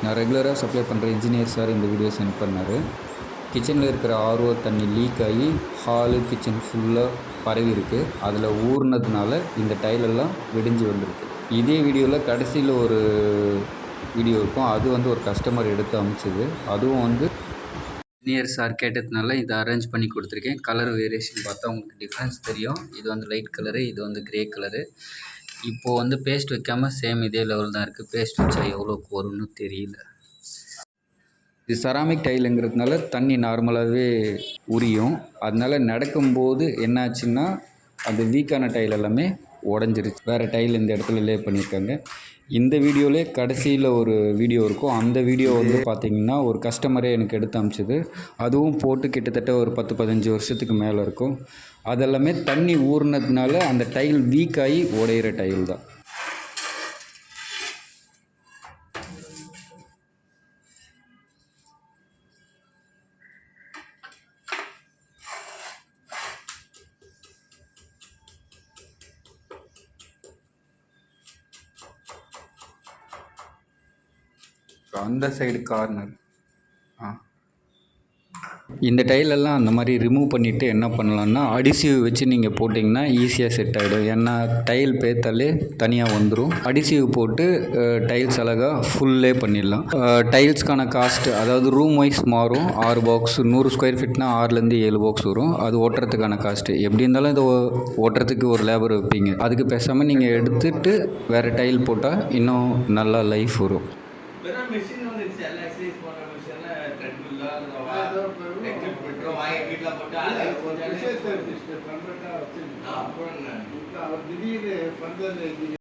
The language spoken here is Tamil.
நான் ரெகுலராக சப்ளை பண்ணுற இன்ஜினியர் சார் இந்த வீடியோ சென்ட் பண்ணார். கிச்சனில் இருக்கிற ஆர்ஓ தண்ணி லீக் ஆகி ஹாலு கிச்சன் ஃபுல்லாக பரவி இருக்குது. அதில் ஊறினதுனால இந்த டைலெல்லாம் வெடிஞ்சு வந்திருக்கு. இதே வீடியோவில் கடைசியில் ஒரு வீடியோ இருக்கும். அது ஒரு கஸ்டமர் எடுத்து அனுப்பிச்சது. அதுவும் இன்ஜினியர் சார் கேட்டதுனால இதை அரேஞ்ச் பண்ணி கொடுத்துருக்கேன். கலர் வேரியேஷன் பார்த்தா உங்களுக்கு டிஃப்ரென்ஸ் தெரியும். இது லைட் கலரு, இது கிரே கலரு. இப்போது பேஸ்ட் வைக்காமல் சேம் இதே லெவல் தான் இருக்குது. பேஸ்ட் வச்சா எவ்வளோக்கு வரும்னு தெரியல. இது செராமிக் டைலுங்கிறதுனால தண்ணி நார்மலாகவே உரியும். அதனால் நடக்கும்போது என்னாச்சுன்னா அந்த வீக்கான டைல் எல்லாமே உடஞ்சிருச்சு. வேறு டைல் இந்த இடத்துல லே பண்ணியிருக்காங்க. இந்த வீடியோவிலே கடைசியில் ஒரு வீடியோ இருக்கும். அந்த வீடியோ பார்த்திங்கன்னா ஒரு கஸ்டமரே எனக்கு எடுத்து அனுப்பிச்சது. அதுவும் போட்டு கிட்டத்தட்ட ஒரு 10-15 வருஷத்துக்கு மேலே இருக்கும். அதெல்லாமே தண்ணி ஊறினதுனால அந்த டைல் வீக் ஆகி உடையிற டைல் தான். அந்த சைடு கார்னர் இந்த டைலெல்லாம் அந்த மாதிரி ரிமூவ் பண்ணிவிட்டு என்ன பண்ணலான்னா அடிசிவ் வச்சு நீங்கள் போட்டிங்கன்னா ஈஸியாக செட் ஆகிடும். ஏன்னா டைல் பேத்தாலே தனியாக வந்துடும். அடிசிவ் போட்டு டைல்ஸ் அழகாக ஃபுல்லே பண்ணிடலாம். டைல்ஸ்க்கான காஸ்ட்டு அதாவது ரூம் வைஸ் மாறும். 6 பாக்ஸ் 100 ஸ்கொயர் ஃபீட்னா 6லேருந்து 7 பாக்ஸ் வரும். அது ஓட்டுறதுக்கான காஸ்ட்டு எப்படி இருந்தாலும் இதை ஓட்டுறதுக்கு ஒரு லேபர் வைப்பீங்க. அதுக்கு பேசாமல் நீங்கள் எடுத்துகிட்டு வேறு டைல் போட்டால் இன்னும் நல்லா லைஃப் வரும்.